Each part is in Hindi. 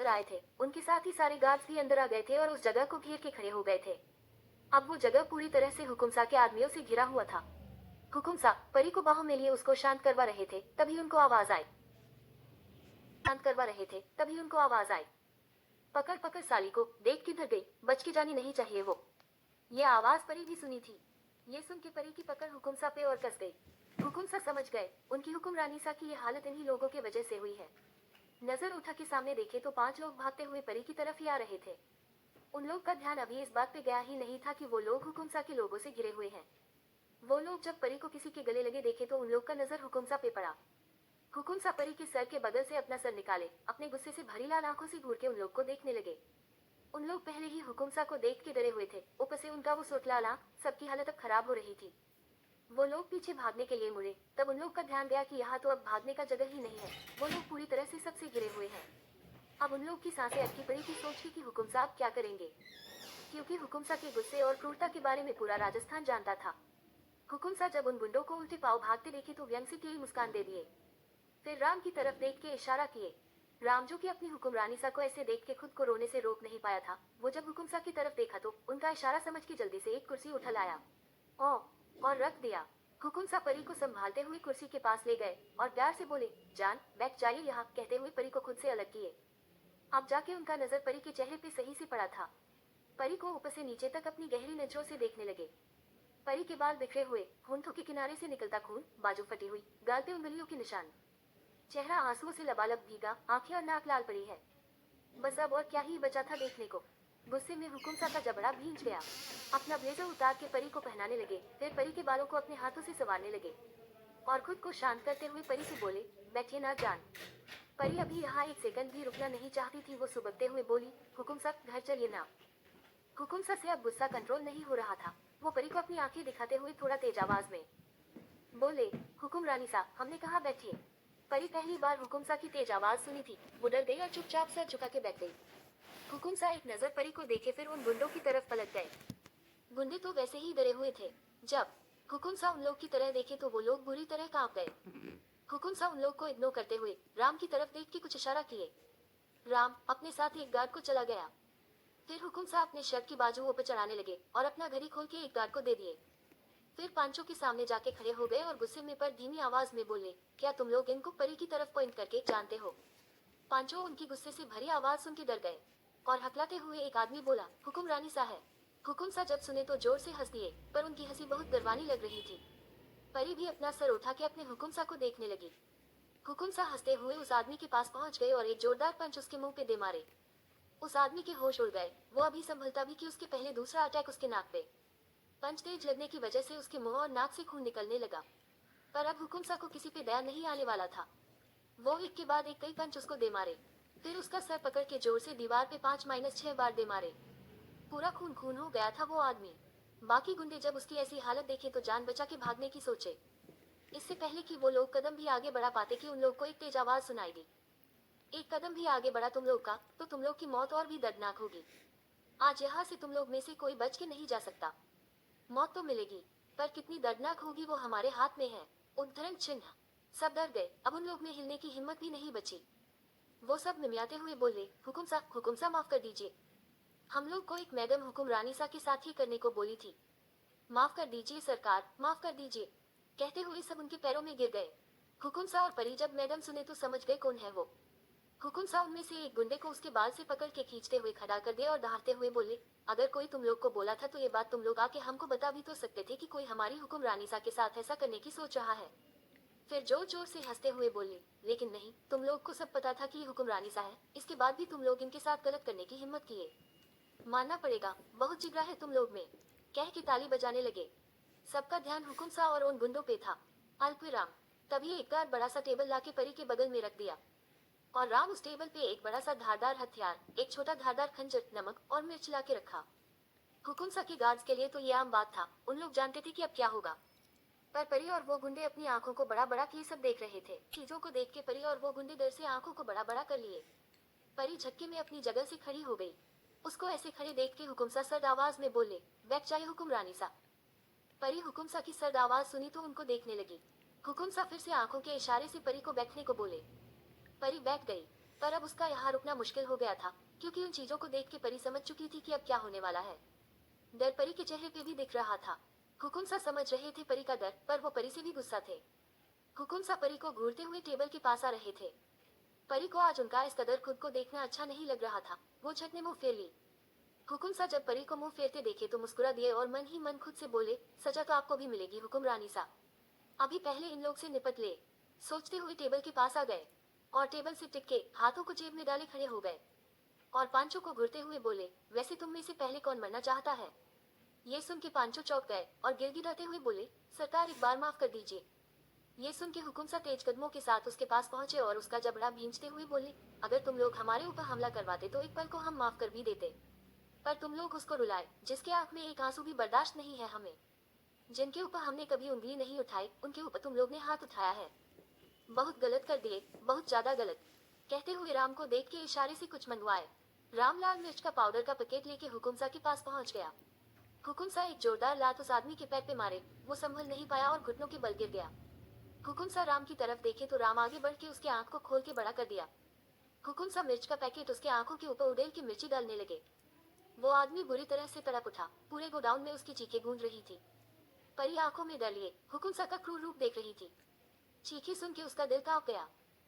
आए थे, उनके साथ ही सारे गार्ड्स भी अंदर आ गए थे और उस जगह को घेर के खड़े हो गए थे। अब वो जगह पूरी तरह से हुकुमसा के आदमियों से घिरा हुआ था। हुकुमसा परी को बाहों में लिए उसको शांत करवा रहे थे, तभी उनको आवाज आई। पकड़ पकड़ साली को, देख किधर गई, बच के जानी नहीं चाहिए वो। ये आवाज परी भी सुनी थी। ये सुन के परी की पकड़ हुकुमसा पे और कस गई। हुकुमसा समझ गए, उनकी हुक्मरानी सा की ये हालत इन्हीं लोगों के वजह से हुई है। नजर उठा के सामने देखे तो 5 लोग भागते हुए परी की तरफ ही आ रहे थे। उन लोग का ध्यान अभी इस बात पे गया ही नहीं था कि वो लोग हुकुमसा के लोगों से घिरे हुए हैं। वो लोग जब परी को किसी के गले लगे देखे तो उन लोग का नजर हुकुमसा पे पड़ा। हुकुमसा परी के सर के बगल से अपना सर निकाले, अपने गुस्से से भरी लाल आंखों से घूर के उन लोग को देखने लगे। उन लोग पहले ही हुकुमसा को देख के डरे हुए थे, ऊपर से उनका वो सोटलाल आंख, सबकी हालत अब खराब हो रही थी। वो लोग पीछे भागने के लिए मुड़े, तब उन लोग का ध्यान गया कि यहाँ तो अब भागने का जगह ही नहीं है। वो लोग पूरी तरह से सबसे घिरे हुए हैं। अब उन लोग की सांसें अटकी पड़ी थी सोच के कि हुकुमसा अब क्या करेंगे, क्योंकि हुकुमसा के गुस्से और क्रूरता के बारे में पूरा राजस्थान जानता था। हुकुमसा जब उन गुंडों को उल्टे पांव भागते देखे तो व्यंग से टेढ़ी मुस्कान दे दिए। फिर राम की तरफ देख के इशारा किए। राम जो कि अपनी हुक्मरानी सा को ऐसे देख के खुद को रोने से रोक नहीं पाया था, वो जब हुकुमसा की तरफ देखा तो उनका इशारा समझ के जल्दी से एक कुर्सी उठा लाया और रख दिया। हुकुमसा परी को संभालते हुए कुर्सी के पास ले गए और प्यार से बोले, जान बैठ जाइए यहाँ, कहते हुए परी को खुद से अलग किए। अब जाके उनका नजर परी के चेहरे पे सही से पड़ा था। परी को ऊपर से नीचे तक अपनी गहरी नजरों से देखने लगे। परी के बाल बिखरे हुए, होंठों के किनारे से निकलता खून, बाजू फटी हुई, गाल पे उंगलियों के निशान, चेहरा आंसुओं से लबालब भीगा, आंखें और नाक लाल पड़ी है। बस अब और क्या ही बचा था देखने को। गुस्से में हुकुमसा का जबड़ा भींच गया। अपना ब्लेजर उतार के परी को पहनाने लगे, फिर परी के बालों को अपने हाथों से संवारने लगे और खुद को शांत करते हुए परी से बोले, बैठिए ना जान। परी अभी यहाँ एक सेकंड भी रुकना नहीं चाहती थी। वो सुबकते हुए बोली, हुकुमसा घर चलिए ना। हुकुमसा से अब गुस्सा कंट्रोल नहीं हो रहा था। वो परी को अपनी आंखें दिखाते हुए थोड़ा तेज आवाज में बोले, हुकुमरानी सा, हमने कहा बैठिए। परी पहली बार हुकुमसा की तेज आवाज सुनी थी। वो डर गई और चुपचाप सर झुका के बैठ गई। हुकुमसा एक नजर परी को देखे फिर उन गुंडों की तरफ पलट गए। गुंडे तो वैसे ही डरे हुए थे। जब हुकुमसा उन लोग की तरह देखे तो वो लोग बुरी तरह कांप गए। हुकुमसा उन लोग को इग्नोर करते हुए राम की तरफ देख के कुछ इशारा किए। राम अपने साथ एक गार्ड को चला गया। फिर हुकुमसा अपने शर्ट की बाजुओं पर चढ़ाने लगे और अपना घड़ी खोल के एक गार्ड को दे दिए। फिर पांचों के सामने जाके खड़े हो गए और गुस्से में पर धीमी आवाज में बोले, क्या तुम लोग इनको परी की तरफ पॉइंट करके जानते हो? पांचों उनकी गुस्से से भरी आवाज सुन के डर गए और हकलाते हुए एक आदमी बोला, हुकुमरानी सा है। हुकुमसा जब सुने तो जोर से हंस दिए, पर उनकी हंसी बहुत डरवानी लग रही थी। परी भी अपना सर उठा के अपने हुकुमसा को देखने लगी। हुकुमसा हंसते हुए उस आदमी के पास पहुंच गए और एक जोरदार पंच उसके मुंह पे दे मारे। उस आदमी के होश उड़ गए। वो अभी संभलता भी कि उसके पहले दूसरा अटैक उसके नाक पे। पंच तेज लगने की वजह से उसके मुंह और नाक से खून निकलने लगा। पर अब हुकुमसा को किसी पे दया नहीं आने वाला था। वो एक के बाद एक कई पंच उसको दे मारे। फिर उसका सर पकड़ के जोर से दीवार पे 5-6 बार दे मारे। पूरा खून खून हो गया था वो आदमी। बाकी गुंडे जब उसकी ऐसी हालत देखे तो जान बचा के भागने की सोचे। इससे पहले कि वो लोग कदम भी आगे बढ़ा पाते कि उन लोग को एक तेज आवाज सुनाई दी, एक कदम भी आगे बढ़ा तुम लोग का तो तुम लोग की मौत और भी दर्दनाक होगी। आज यहाँ से तुम लोग में से कोई बच के नहीं जा सकता। मौत तो मिलेगी, पर कितनी दर्दनाक होगी वो हमारे हाथ में है। उद्धरण चिन्ह। सब डर गए। अब उन लोग में हिलने की हिम्मत भी नहीं बची। वो सब मिमियाते हुए बोले, हुकुमसा माफ कर दीजिए। हम लोग को एक मैडम हुकुमरानी सा के साथ ही करने को बोली थी। माफ कर दीजिए सरकार, माफ कर दीजिए, कहते हुए सब उनके पैरों में गिर गए। हुकुमसा और परी जब मैडम सुने तो समझ गए कौन है वो। हुकुमसा उनमें से एक गुंडे को उसके बाल से पकड़ के खींचते हुए खड़ा कर दिया और दहाड़ते हुए बोले, अगर कोई तुम लोग को बोला था तो ये बात तुम लोग आके हमको बता भी तो सकते थे कि कोई हमारी हुक्मरानी सा के साथ ऐसा करने की सोच रहा है। फिर जोर जोर से हंसते हुए बोले, लेकिन नहीं, तुम लोग को सब पता था कि ये हुक्मरानी सा है, इसके बाद भी तुम लोग इनके साथ गलत करने की हिम्मत किए। मानना पड़ेगा, बहुत जिगरा है तुम लोग में, कह के ताली बजाने लगे। सबका ध्यान हुकुमसा और उन गुंडों पे था। अल्पविराम। तभी एक गार्ड बड़ा सा टेबल लाके परी के बगल में रख दिया और राम उस टेबल पे एक बड़ा सा धारदार हथियार, एक छोटा धारदार खंजर, नमक और मिर्च ला के रखा। हुकुमसा के गार्ड्स के लिए तो ये आम बात था। उन लोग जानते थे कि अब क्या होगा। पर परी और वो गुंडे अपनी आंखों को बड़ा बड़ा किए सब देख रहे थे। चीजों को देख के परी और वो गुंडे डर से आंखों को बड़ा बड़ा कर लिए। परी झटके में अपनी जगह से खड़ी हो गई। उसको ऐसे खड़े देख के हुकुमसा सर्द आवाज में बोले, बैठ जाइए हुक्मरानी सा। परी हुकुमसा की सर्द आवाज सुनी तो उनको देखने लगी। हुकुमसा फिर से आंखों के इशारे से परी को बैठने को बोले। परी बैठ गई। पर अब उसका यहाँ रुकना मुश्किल हो गया था, क्योंकि उन चीजों को देख के परी समझ चुकी थी कि अब क्या होने वाला है। डर परी के चेहरे पे भी दिख रहा था। हुकुम सा समझ रहे थे परी का डर, पर वो परी से भी गुस्सा थे। हुकुम सा परी को घूरते हुए टेबल के पास आ रहे थे। परी को आज उनका इस कदर खुद को देखना अच्छा नहीं लग रहा था। वो झट ने मुंह फेर ली। हुकुम सा जब परी को मुंह फेरते देखे तो मुस्कुरा दिए और मन ही मन खुद से बोले, सजा तो आपको भी मिलेगी हुकुम रानी सा। अभी पहले इन लोग से निपट ले। सोचते हुए टेबल के पास आ गए और टेबल से टिक हाथों को जेब में डाले खड़े हो गए और पांचों को घूरते हुए बोले, वैसे तुम में से पहले कौन मरना चाहता है? ये सुन के पांचों चौंक गए और गिड़गिड़ाते हुए बोले, सरकार एक बार माफ कर दीजिए। ये सुन के हुकुम सा तेज कदमों के साथ उसके पास पहुंचे और उसका जबड़ा भींचते हुए बोले, अगर तुम लोग हमारे ऊपर हमला करवाते तो एक पल को हम माफ कर भी देते, पर तुम लोग उसको रुलाए जिसके आंख में एक आंसू भी बर्दाश्त नहीं है हमें। जिनके ऊपर हमने कभी उंगली नहीं उठाई उनके ऊपर तुम लोग ने हाथ उठाया है। बहुत गलत कर दिए, बहुत ज्यादा गलत। कहते हुए राम को देख के इशारे से कुछ मंगवाए। राम लाल मिर्च का पाउडर का पैकेट लेके हुकुम सा के पास पहुंच गया। हुकुम सा एक जोरदार लात उस आदमी के पैर पे मारे, वो संभल नहीं पाया और घुटनों के बल गिर गया। हुकुम सा राम की तरफ देखे तो राम आगे बढ़ के उसके आंख को खोल के बड़ा कर दिया। हुकुम सा मिर्च का पैकेट उसके आंखों के ऊपर उड़ेल के मिर्ची डालने लगे। वो आदमी बुरी तरह से तड़प उठा। पूरे गोडाउन में उसकी चीखें गूंज रही थी। परी आंखों में डर लिए हुकुम सा का क्रूर रूप देख रही थी। चीखें सुन के उसका दिल कांप गया।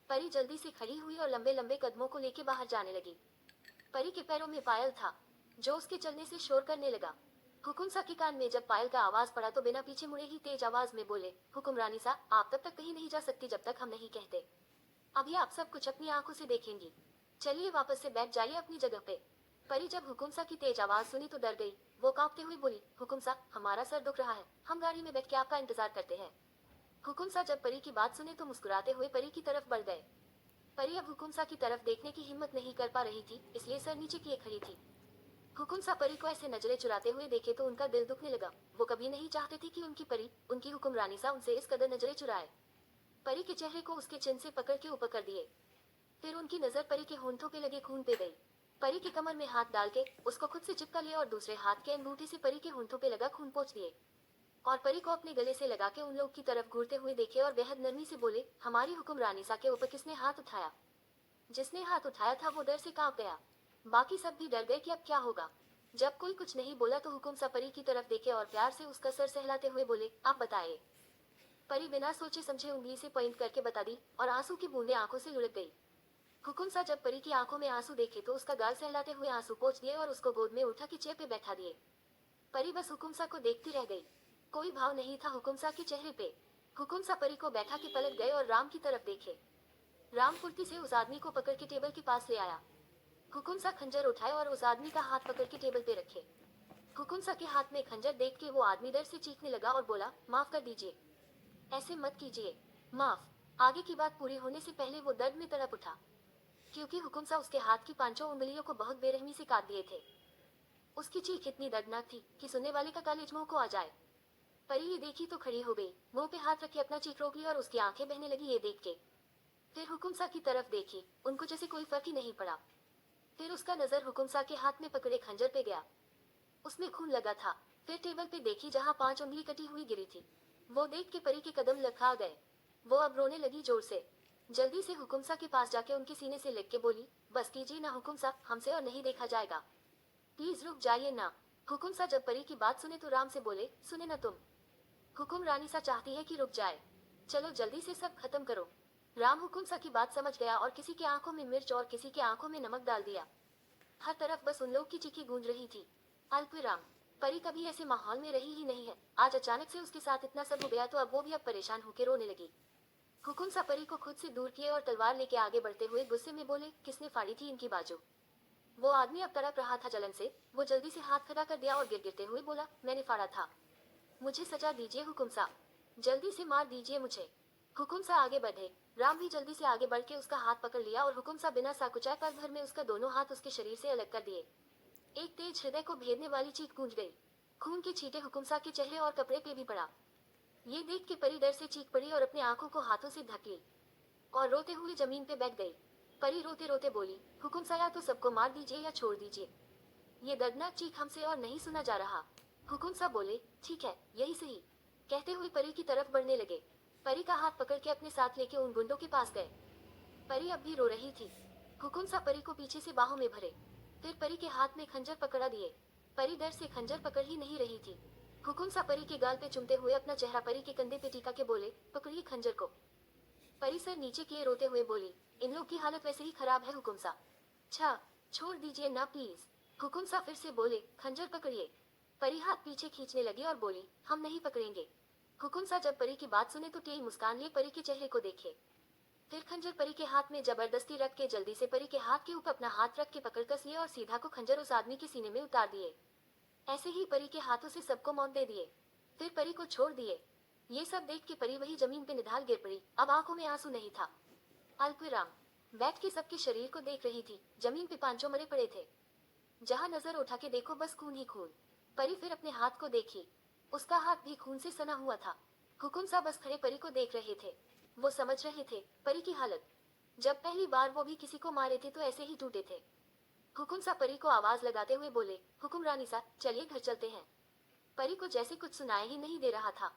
परी जल्दी से खड़ी हुई और लंबे लंबे कदमों को लेके बाहर जाने लगी। परी के पैरों में पायल था जो उसके चलने से शोर करने लगा। हुकुम सा के कान में जब पायल का आवाज पड़ा तो बिना पीछे मुड़े ही तेज आवाज में बोले, हुकुम रानी सा, आप तब तक कहीं नहीं जा सकती जब तक हम नहीं कहते। अभी आप सब कुछ अपनी आंखों से देखेंगी। चलिए वापस से बैठ जाइए अपनी जगह पे। परी जब हुकुम सा की तेज आवाज सुनी तो डर गई। वो कांपते हुए बोली, हुकुम सा, हमारा सर दुख रहा है, हम गाड़ी में बैठ के आपका इंतजार करते हैं। हुकुम सा जब परी की बात सुने तो मुस्कुराते हुए परी की तरफ बढ़ गए। परी अब हुकुम सा की तरफ देखने की हिम्मत नहीं कर पा रही थी, इसलिए सर नीचे किए खड़ी थी। हुकुम सा परी को ऐसे नजरें चुराते हुए देखे तो उनका दिल दुखने लगा। वो कभी नहीं चाहते थे कि उनकी परी, उनकी हुक्मरानी सा उनसे इस कदर नजरें चुराए। परी के चेहरे को उसके चिन से पकड़ के ऊपर कर दिए। फिर उनकी नजर परी के होंठों पे लगे खून पे गई। परी की कमर में हाथ डाल के उसको खुद से चिपका लिया और दूसरे हाथ के अंगूठे से परी के होंठों पे लगा खून पोंछ दिए और परी को अपने गले से लगा के उन लोग की तरफ घूरते हुए देखे और बेहद नरमी से बोले, हमारी हुक्मरानी सा के ऊपर किसने हाथ उठाया? जिसने हाथ उठाया था वो डर से कांप गया। बाकी सब भी डर गए कि अब क्या होगा। जब कोई कुछ नहीं बोला तो हुकुम सा परी की तरफ देखे और प्यार से उसका सर सहलाते हुए बोले, आप बताइए। परी बिना सोचे समझे उंगली से पॉइंट करके बता दी और आंसू की बूंदें आंखों से लुढ़क गई। हुकुम सा जब परी की आंखों में आंसू देखे तो उसका गाल सहलाते हुए आंसू पोंछ दिए और उसको गोद में उठा के चेयर पे बैठा दिए। परी बस हुकुम सा को देखती रह गई। कोई भाव नहीं था हुकुम सा के चेहरे पे। हुकुम सा परी को बैठा के पलट गए और राम की तरफ देखे। राम फुर्ती से उस आदमी को पकड़ के टेबल के पास ले आया। हुकुम सा खंजर उठाए और उस आदमी का हाथ पकड़ के टेबल पे रखे। हुकुम सा के हाथ में खंजर देख के वो आदमी डर से चीखने लगा और बोला, माफ कर दीजिए, ऐसे मत कीजिए, माफ। आगे की बात पूरी होने से पहले वो दर्द में तड़प उठा, क्योंकि हुकुम सा उसके हाथ की पांचों उंगलियों को बहुत बेरहमी से काट दिए थे। उसकी चीख इतनी दर्दनाक थी कि सुनने वाले का कलेज मुंह को आ जाए। परी ये देखी तो खड़ी हो गई, मुंह पे हाथ रखे अपना चीख रोक ली और उसकी आंखें बहने लगी ये देख के। फिर हुकुम सा की तरफ देखी, उनको जैसे कोई फर्क ही नहीं पड़ा। फिर उसका नजर हुकुम सा के हाथ में पकड़े खंजर पे गया। उसमें खून लगा था। फिर टेबल पे देखी जहाँ 5 उंगली कटी हुई गिरी थी। वो देख के परी के कदम लड़खड़ा गए। वो अब रोने लगी जोर से। जल्दी से हुकुम सा के पास जाके उनके सीने से लग के बोली, बस कीजिए ना हुकुम सा, हमसे और नहीं देखा जाएगा, प्लीज रुक जाइए ना। हुकुम सा जब परी की बात सुने तो राम से बोले, सुने ना तुम, हुकुम रानी सा चाहती है कि रुक जाए, चलो जल्दी से सब खत्म करो। राम हुकुम सा की बात समझ गया और किसी की आंखों में मिर्च और किसी की आंखों में नमक डाल दिया। हर तरफ बस उन लोग की चीखें गूंज रही थी। अल्पविराम। परी कभी ऐसे माहौल में रही ही नहीं है। आज अचानक से उसके साथ इतना सब हो गया तो अब वो भी अब परेशान होकर रोने लगी। हुकुम सा परी को खुद से दूर किए और तलवार लेके आगे बढ़ते हुए गुस्से में बोले, किसने फाड़ी थी इनकी बाजू? वो आदमी अब तड़प रहा था जलन से। वो जल्दी से हाथ खड़ा कर दिया और गिरगिरते हुए बोला, मैंने फाड़ा था, मुझे सजा दीजिए हुकुम सा, जल्दी से मार दीजिए मुझे। हुकुम सा आगे बढ़े। राम भी जल्दी से आगे बढ़ के उसका हाथ पकड़ लिया और हुकुम सा बिना साकुचाए पल भर में उसका दोनों हाथ उसके शरीर से अलग कर दिए। एक तेज हृदय को भेदने वाली चीख गूंज गई। खून के छींटे हुकुम सा के चेहरे और कपड़े पे भी पड़ा। ये देख के परी डर से चीख पड़ी और अपनी आंखों को हाथों से ढक ली और रोते हुए जमीन पे बैठ गई। परी रोते रोते बोली, हुकुम सा या तो सबको मार दीजिए या छोड़ दीजिए, ये दर्दनाक चीख हमसे और नहीं सुना जा रहा। हुकुम सा बोले, ठीक है, यही सही। कहते हुए परी की तरफ बढ़ने लगे। परी का हाथ पकड़ के अपने साथ लेके उन गुंडों के पास गए। परी अब भी रो रही थी। हुकुम सा परी को पीछे से बाहों में भरे, फिर परी के हाथ में खंजर पकड़ा दिए। परी डर से खंजर पकड़ ही नहीं रही थी। हुकुम सा परी के गाल पे चुमते हुए अपना चेहरा परी के कंधे पे टीका के बोले, पकड़िए खंजर को। परी सर नीचे किए रोते हुए बोली, इन लोग की हालत वैसे ही खराब है हुकुम सा। छा, छोड़ दीजिए ना प्लीज। हुकुम सा फिर से बोले, खंजर पकड़िए। परी हाथ पीछे खींचने लगी और बोली, हम नहीं पकड़ेंगे। हुकुम सा जब परी की बात सुने तो टेढ़ी मुस्कान लिए परी के चेहरे को देखे, फिर खंजर परी के हाथ में जबरदस्ती रख के जल्दी से परी के हाथ के ऊपर अपना हाथ रख के पकड़ कस लिए और सीधा को खंजर उस आदमी के सीने में उतार दिए। ऐसे ही परी के हाथों से सबको मौत दे दिए, फिर परी को छोड़ दिए। ये सब देख के परी वही जमीन पे निढाल गिर पड़ी। अब आंखों में आंसू नहीं था। अल्पविराम बैठ के सबके शरीर को देख रही थी। जमीन पे पांचों मरे पड़े थे, जहाँ नजर उठा के देखो बस खून ही खून। परी फिर अपने हाथ को देखी, उसका हाथ भी खून से सना हुआ था। हुकुम सा बस खड़े परी को देख रहे थे। वो समझ रहे थे परी की हालत। जब पहली बार वो भी किसी को मारे थे तो ऐसे ही टूटे थे। हुकुम सा परी को आवाज लगाते हुए बोले, हुकुम रानी सा, चलिए घर चलते हैं। परी को जैसे कुछ सुनाई ही नहीं दे रहा था।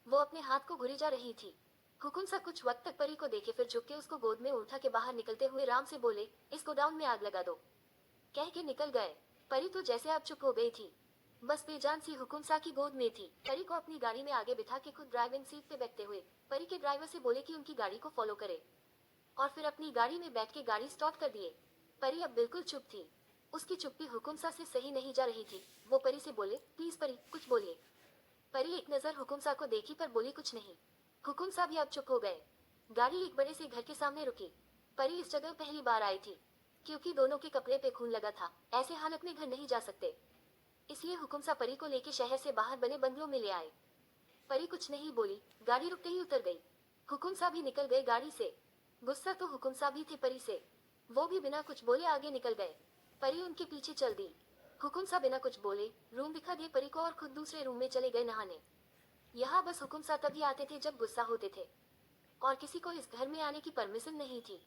वो अपने हाथ को घुरी जा रही थी। हुकुम सा कुछ वक्त तक परी को देखे, फिर झुक के उसको गोद में उठा के बाहर निकलते हुए राम से बोले, इस गोडाउन में आग लगा दो। कह के निकल गए। परी तो जैसे अब चुप हो गई थी, बस बेजान सी हुकुम सा की गोद में थी। परी को अपनी गाड़ी में आगे बिठा के खुद ड्राइविंग सीट पे बैठते हुए परी के ड्राइवर से बोले कि उनकी गाड़ी को फॉलो करे, और फिर अपनी गाड़ी में बैठ के गाड़ी स्टार्ट कर दिए। परी अब बिल्कुल चुप थी। उसकी चुप्पी हुकुम सा से सही नहीं जा रही थी। वो परी से बोले, प्लीज परी कुछ बोलिए। परी एक नजर हुकुम सा को देखी पर बोली कुछ नहीं। हुकुम सा भी अब चुप हो गए। गाड़ी एक बड़े से घर के सामने रुकी। परी इस जगह पहली बार आई थी, क्योंकि दोनों के कपड़े पे खून लगा था। ऐसे हालत में घर नहीं जा सकते, इसलिए हुकुम सा परी को लेके शहर से बाहर बने बंगलों में ले आए। परी कुछ नहीं बोली, गाड़ी रुकते ही उतर गई। हुकुम सा भी निकल गए गाड़ी से। गुस्सा तो हुकुम सा भी थे परी से। वो भी बिना कुछ बोले आगे निकल गए। परी उनके पीछे चल दी। हुकुम सा बिना कुछ बोले रूम दिखा दिए परी को और खुद दूसरे रूम में चले गए नहाने। यहाँ बस हुकुम सा तभी आते थे जब गुस्सा होते थे, और किसी को इस घर में आने की परमिशन नहीं थी।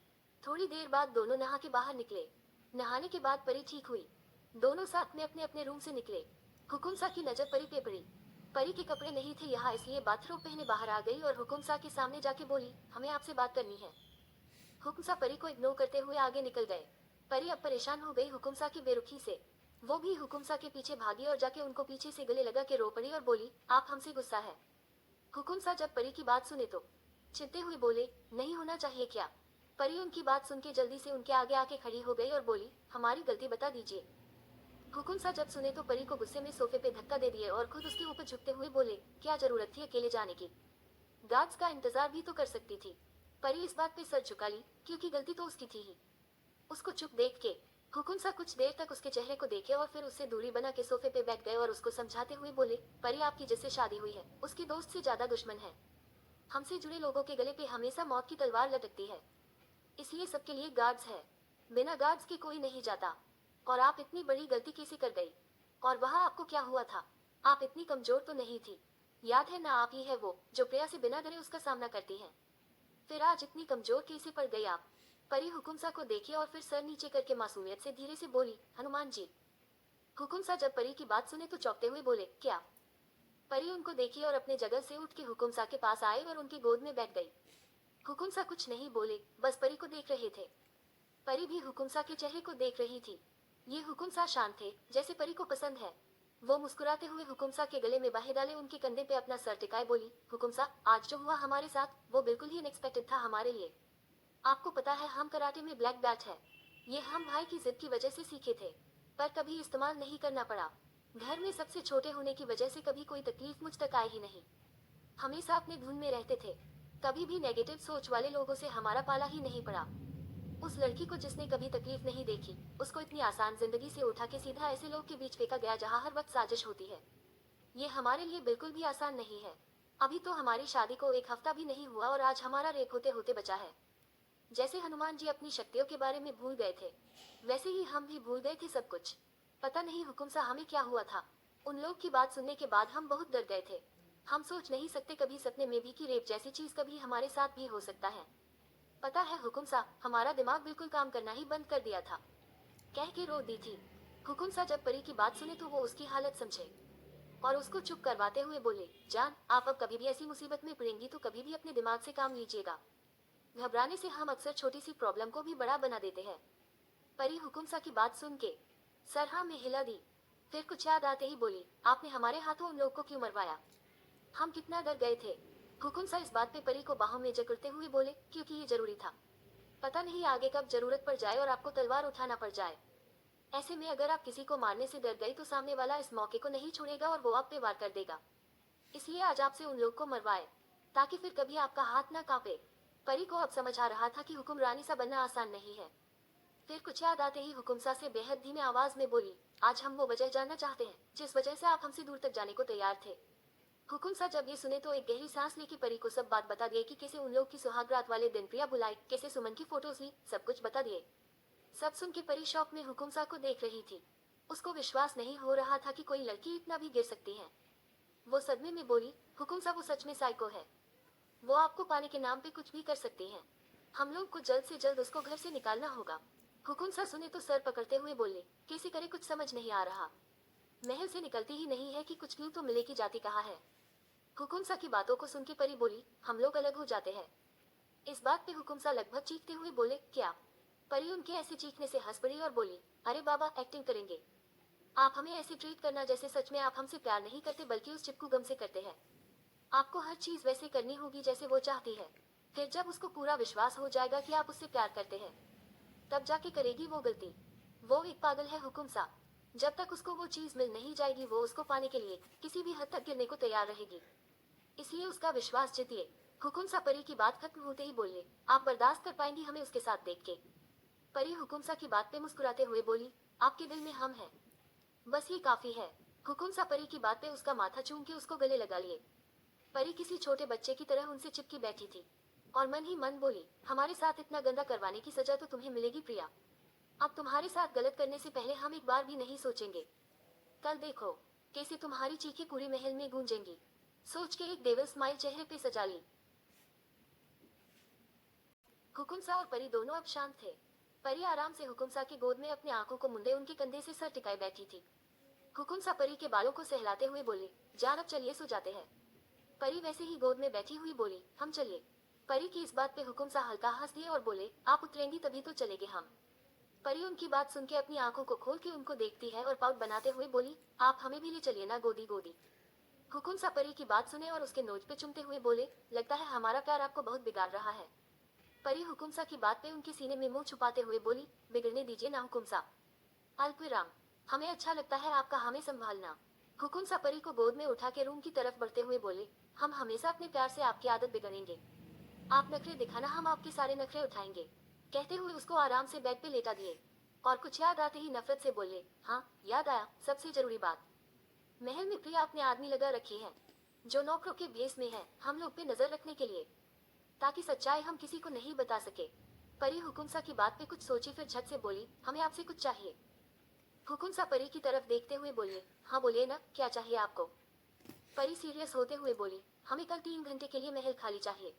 थोड़ी देर बाद दोनों नहा के बाहर निकले। नहाने के बाद परी ठीक हुई। दोनों साथ में अपने अपने रूम से निकले। हुकुम सा की नजर परी पे पड़ी। परी के कपड़े नहीं थे यहाँ, इसलिए बाथरूम पहने बाहर आ गई और हुकुम सा के सामने जाके बोली, हमें आपसे बात करनी है। हुकुम सा परी को इग्नोर करते हुए आगे निकल गए। परी अब परेशान हो गई हुकुम सा की बेरुखी से। वो भी हुकुम सा के पीछे भागी और जाके उनको पीछे से गले लगा के रो पड़ी और बोली, आप हमसे गुस्सा है। हुकुम सा जब परी की बात सुने तो चिढ़ते हुए बोले, नहीं होना चाहिए क्या। परी उनकी बात सुन के जल्दी से उनके आगे आके खड़ी हो गई और बोली, हमारी गलती बता दीजिए। हुकुम सा जब सुने तो परी को गुस्से में सोफे पे धक्का दे दिए और खुद उसके ऊपर झुकते हुए बोले, क्या जरूरत थी अकेले जाने की, गार्ड्स का इंतजार भी तो कर सकती थी। परी इस बात पे सर झुका ली, क्योंकि गलती तो उसकी थी ही। उसको चुप देख के हुकुम सा कुछ देर तक उसके चेहरे को देखे और फिर उससे दूरी बना के सोफे पे बैठ गए और उसको समझाते हुए बोले, परी आपकी जिससे शादी हुई है उसकी दोस्त से ज्यादा दुश्मन है। हमसे जुड़े लोगों के गले पे हमेशा मौत की तलवार लटकती है, इसलिए सबके लिए गार्ड्स है। बिना गार्ड्स के कोई नहीं जाता। और आप इतनी बड़ी गलती कैसे कर गई, और वहाँ आपको क्या हुआ था। आप इतनी कमजोर तो नहीं थी। याद है ना, आप ही है वो जो प्रिया से बिना डरे उसका सामना करती हैं। फिर आज इतनी कमजोर कैसे पड़ गई आप। परी हुकुम सा को देखी और फिर सर नीचे करके मासूमियत से धीरे से बोली, हनुमान जी। हुकुम सा जब परी की बात सुने तो चौंकते हुए बोले, क्या। परी उनको देखी और अपने जगह से उठ के हुकुम सा के पास आए और उनकी गोद में बैठ गई। हुकुम सा कुछ नहीं बोले, बस परी को देख रहे थे। परी भी हुकुम सा के चेहरे को देख रही थी। ये हुकुम सा शांत थे, जैसे परी को पसंद है। वो मुस्कुराते हुए हुकुम सा के गले में बाहें डाले उनके कंधे पे अपना सर टिकाए बोली, हुकुम सा, आज जो हुआ हमारे साथ वो बिल्कुल ही अनएक्सपेक्टेड था हमारे लिए। आपको पता है हम कराटे में ब्लैक बेल्ट है। ये हम भाई की जिद की वजह से सीखे थे, पर कभी इस्तेमाल नहीं करना पड़ा। घर में सबसे छोटे होने की वजह से कभी कोई तकलीफ मुझ तक आई ही नहीं। हमेशा अपने धुन में रहते थे। कभी भी नेगेटिव सोच वाले लोगों से हमारा पाला ही नहीं पड़ा। उस लड़की को जिसने कभी तकलीफ नहीं देखी, उसको इतनी आसान जिंदगी से उठा के सीधा ऐसे लोग के बीच फेंका गया जहाँ हर वक्त साजिश होती है। ये हमारे लिए बिल्कुल भी आसान नहीं है। अभी तो हमारी शादी को एक हफ्ता भी नहीं हुआ और आज हमारा रेप होते होते बचा है। जैसे हनुमान जी अपनी शक्तियों के बारे में भूल गए थे, वैसे ही हम भी भूल गए थे सब कुछ। पता नहीं हुकुम सा हमें क्या हुआ था। उन लोग की बात सुनने के बाद हम बहुत डर गए थे। हम सोच नहीं सकते कभी सपने में भी कि रेप जैसी चीज कभी हमारे साथ भी हो सकता है। पता है हुकुम सा, हमारा दिमाग बिल्कुल काम करना ही बंद कर दिया था। कह के रो दी थी। हुकुम सा जब परी की बात सुने तो वो उसकी हालत समझे और उसको चुप करवाते हुए बोले, जान, आप अब कभी भी ऐसी मुसीबत में पड़ेंगी तो कभी भी अपने दिमाग से काम लीजिएगा। घबराने से हम अक्सर छोटी सी प्रॉब्लम को भी बड़ा बना देते हैं। परी हुकुमसा की बात सुन के सर हाँ में हिला दी। फिर कुछ याद आते ही बोली, आपने हमारे हाथों उन लोग को क्यों मरवाया? हम कितना डर गए थे। हुकुमसा इस बात पे परी को बाहों में जकड़ते हुए बोले, क्योंकि ये जरूरी था। पता नहीं आगे कब जरूरत पड़ जाए और आपको तलवार उठाना पड़ जाए। ऐसे में अगर आप किसी को मारने से डर गई तो सामने वाला इस मौके को नहीं छोड़ेगा और वो आप पे वार कर देगा। इसलिए आज आपसे उन लोग को मरवाए, ताकि फिर कभी आपका हाथ न कांपे। परी को अब समझ आ रहा था कि हुक्मरानी सा बनना आसान नहीं है। फिर कुछ याद आते ही हुकुमसा से बेहद धीमे आवाज में बोली, आज हम वो वजह जानना चाहते हैं जिस वजह से आप हमसे दूर तक जाने को तैयार थे। हुकुमसा जब ये सुने तो एक गहरी सांस लेके परी को सब बात बता दिए कि कैसे उन लोग की सुहाग रात वाले दिन प्रिया बुलाई, कैसे सुमन की फोटोज ली, सब कुछ बता दिए। सब सुन के परी शौक में हुकुमसा को देख रही थी। उसको विश्वास नहीं हो रहा था कि कोई लड़की इतना भी गिर सकती है। वो सदमे में बोली, हुकुमसा वो सच में साइको है। वो आपको पाने के नाम पे कुछ भी कर सकती है। हम लोग को जल्द से जल्द उसको घर से निकालना होगा। हुकुमसा सुने तो सर पकड़ते हुए बोले, कैसे करे कुछ समझ नहीं आ रहा। महल से निकलती ही नहीं है कि कुछ क्यों तो मिले की जाती कहा है। हुकुमसा की बातों को सुन के परी बोली, हम लोग अलग हो जाते हैं। इस बात पे हुकुमसा लगभग चीखते हुए बोले, क्या? परी उनके ऐसे चीखने से हंस पड़ी और बोली, अरे बाबा एक्टिंग करेंगे। आप हमें ऐसे ट्रीट करना जैसे सच में आप हमसे प्यार नहीं करते बल्कि उस चिपकू गम से करते हैं। आपको हर चीज वैसे करनी होगी जैसे वो चाहती है। फिर जब उसको पूरा विश्वास हो जाएगा कि आप उससे प्यार करते हैं, तब जाके करेगी वो गलती। वो एक पागल है हुकुमसा। जब तक उसको वो चीज मिल नहीं जाएगी वो उसको पाने के लिए किसी भी हद तक गिरने को तैयार रहेगी। इसलिए उसका विश्वास जीतिए। हुकुमसा परी की बात खत्म होते ही बोले, आप बर्दाश्त कर पाएंगी हमें उसके साथ देख के? परी हुकुमसा की बात पे मुस्कुराते हुए बोली, आपके दिल में हम हैं, बस ये काफी है। हुकुमसा परी की बात पे उसका माथा चूम के उसको गले लगा लिए। परी किसी छोटे बच्चे की तरह उनसे चिपकी बैठी थी और मन ही मन बोली, हमारे साथ इतना गंदा करवाने की सजा तो तुम्हें मिलेगी प्रिया। अब तुम्हारे साथ गलत करने से पहले हम एक बार भी नहीं सोचेंगे। कल देखो कैसे तुम्हारी चीखें पूरे महल में गूंजेंगी। सोच के एक देवल स्माइल चेहरे पे सजा ली। हुकुमसा और परी दोनों अब शांत थे। परी आराम से हुकुमसा की गोद में अपनी आंखों को मुंदे उनके कंधे से सर टिकाए बैठी थी। हुकुमसा परी के बालों को सहलाते हुए बोले, जान अब चलिए सो जाते हैं। परी वैसे ही गोद में बैठी हुई बोली, हम चलिए। परी की इस बात पे हुकुमसा हल्का हंस दिए और बोले, आप उतरेंगी तभी तो चलेंगे हम। परी उनकी बात सुन के अपनी आंखों को खोल के उनको देखती है और पाउट बनाते हुए बोली, आप हमें भी ले चलिए ना गोदी गोदी। हुकुमसा परी की बात सुने और उसके नोज पे चुमते हुए बोले, लगता है हमारा प्यार आपको बहुत बिगाड़ रहा है। परी हुकुमसा की बात पे उनके सीने में मुंह छुपाते हुए बोली, बिगड़ने दीजिए ना हुकुमसा। अल्पविराम, हमें अच्छा लगता है आपका हमें संभालना। हुकुमसा परी को गोद में उठा के रूम की तरफ बढ़ते हुए बोले, हम हमेशा अपने प्यार से आपकी आदत बिगड़ेंगे। आप नखरे दिखाना हम आपके सारे नखरे उठाएंगे। कहते हुए उसको आराम से बेड पे लेटा दिए और कुछ याद आते ही नफरत से बोले, हाँ याद आया सबसे जरूरी बात। महल में प्रिया अपने आदमी लगा रखी है जो नौकरों के भेस में है हम लोग पे नजर रखने के लिए, ताकि सच्चाई हम किसी को नहीं बता सके। परी हुकुमसा की बात पे कुछ सोची फिर झट से बोली, हमें आपसे कुछ चाहिए। हुकुमसा परी की तरफ देखते हुए बोले, हाँ बोलिए ना क्या चाहिए आपको। परी सीरियस होते हुए बोली, हमें कल 3 घंटे के लिए महल खाली चाहिए।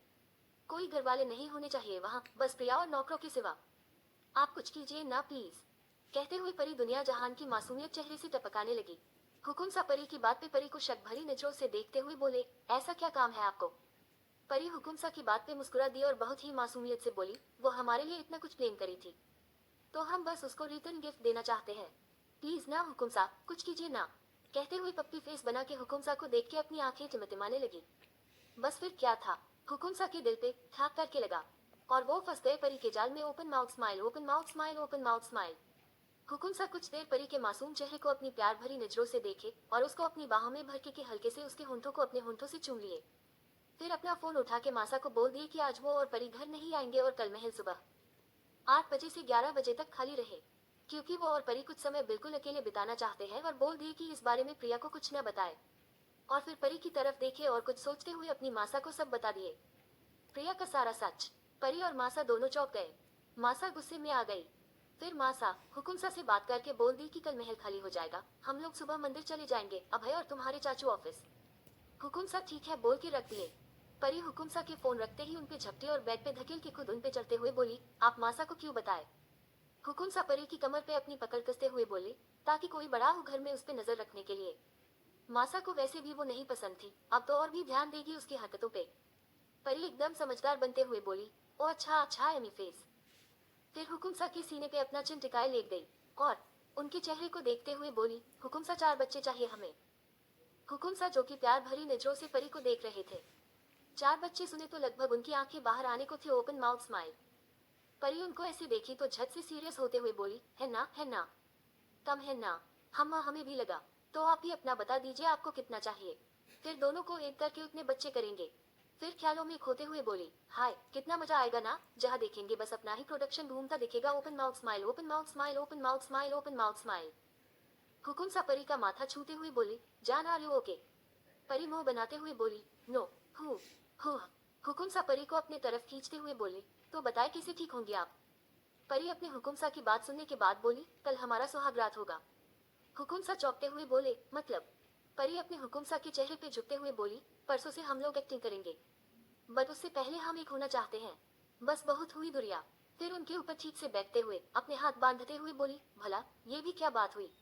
कोई घर वाले नहीं होने चाहिए वहाँ, बस प्रिया और नौकरों के सिवा। आप कुछ कीजिए ना प्लीज। कहते हुए परी दुनिया जहान की मासूमियत चेहरे से टपकाने लगी। हुकुमसा परी की बात पे परी को शक भरी नजरों से देखते हुए बोले, ऐसा क्या काम है आपको? परी हुकुमसा की बात पे मुस्कुरा दी और बहुत ही मासूमियत से बोली, वो हमारे लिए इतना कुछ प्लेन करी थी तो हम बस उसको रिटर्न गिफ्ट देना चाहते हैं। प्लीज ना हुकुमसा कुछ कीजिए ना। कहते हुए पप्पी फेस बना के हुकुमसा को देख के अपनी आंखें टिमटिमाने लगी। बस फिर क्या था, हुकुमसा के दिल पे ठाक करके लगा और वो फंस गए परी के जाल में। Open mouth smile, open mouth smile, open mouth smile. हुकुमसा कुछ देर परी के मासूम चेहरे को अपनी प्यार भरी नजरों से देखे और उसको अपनी बाहों में भर के हल्के से उसके होंठों को अपने होंठों से चूम लिए। फिर अपना फोन उठा के मासा को बोल दिए कि आज वो और परी घर नहीं आएंगे और कल महल सुबह 8 बजे से 11 बजे तक खाली रहे, क्योंकि वो और परी कुछ समय बिल्कुल अकेले बिताना चाहते हैं। और बोल दिए कि इस बारे में प्रिया को कुछ न बताए। और फिर परी की तरफ देखे और कुछ सोचते हुए अपनी मासा को सब बता दिए, प्रिया का सारा सच। परी और मासा दोनों चौंक गए। मासा गुस्से में आ गई। फिर मासा हुकुमसा से बात करके बोल दी कि कल महल खाली हो जाएगा, हम लोग सुबह मंदिर चले जाएंगे, अभय और तुम्हारे चाचू ऑफिस। हुकुमसा ठीक है बोल के रख दिए। परी हुकुमसा के फोन रखते ही उनपे झपटी और बेड पे धकेल के खुद उनपे चढ़ते हुए बोली, आप मासा को क्यों बताए? हुकुमसा परी की कमर पे अपनी पकड़ कसते हुए बोले, ताकि कोई बड़ा हो घर में उस पे नजर रखने के लिए। मासा को वैसे भी वो नहीं पसंद थी, अब तो और भी ध्यान देगी उसकी हरकतों पे। परी एकदम समझदार बनते हुए बोली, ओ अच्छा अच्छा एमी फेस। फिर हुकुमसा के सीने पे अपना चिन टिकाए लेट गई और उनके चेहरे को देखते हुए बोली, हुकुमसा 4 बच्चे चाहिए हमें। हुकुमसा जो कि प्यार भरी नजरों से परी को देख रहे थे। 4 बच्चे सुने तो लगभग उनकी आंखें बाहर आने को थी, ओपन माउथ स्माइल। परी उनको ऐसे देखी तो झट से सीरियस होते हुए बोली, है ना, है ना, कम है ना। हमें भी लगा। तो आप ही अपना बता दीजिए आपको कितना चाहिए, फिर दोनों को एक करके उतने बच्चे करेंगे। फिर ख्यालों में खोते हुए बोली, हाय कितना मजा आएगा ना, जहाँ देखेंगे बस अपना ही प्रोडक्शन घूमता दिखेगा। Open mouth smile, open mouth smile, open mouth smile, open mouth smile. हुकुम सा परी का माथा छूते हुए बोली, जान आर यू ओके। परी मुंह बनाते हुए बोली, नो। हु हु हुकुम सा परी को अपने तरफ खींचते हुए बोले, तो बताए कैसे ठीक होंगे आप। परी अपने हुकुम सा की बात सुनने के बाद बोली, कल हमारा सुहागरात होगा। हुकुम सा चौंकते हुए बोले, मतलब। परी अपने हुकुम सा के चेहरे पे झुकते हुए बोली, परसों से हम लोग एक्टिंग करेंगे, बट उससे पहले हम एक होना चाहते हैं। बस बहुत हुई दुरिया। फिर उनके ऊपर ठीक से बैठते हुए अपने हाथ बांधते हुए बोली, भला ये भी क्या बात हुई,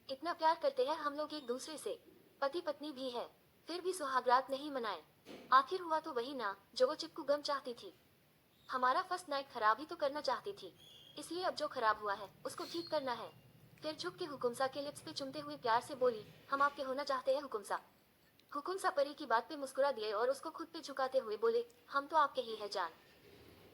इतना प्यार करते हैं हम लोग एक दूसरे से, पति पत्नी भी है, फिर भी सुहागरात नहीं मनाए। आखिर हुआ तो वही ना जो वो चिपकू गम चाहती थी। हमारा फर्स्ट नाइट खराब ही तो करना चाहती थी, इसलिए अब जो खराब हुआ है उसको ठीक करना है। फिर झुक के हुकुमसा के लिप्स पे चुमते हुए प्यार से बोली, हम आपके होना चाहते हैं हुकुमसा। हुकुमसा परी की बात पे मुस्कुरा दिए और उसको खुद पे झुकाते हुए बोले, हम तो आपके ही है जान।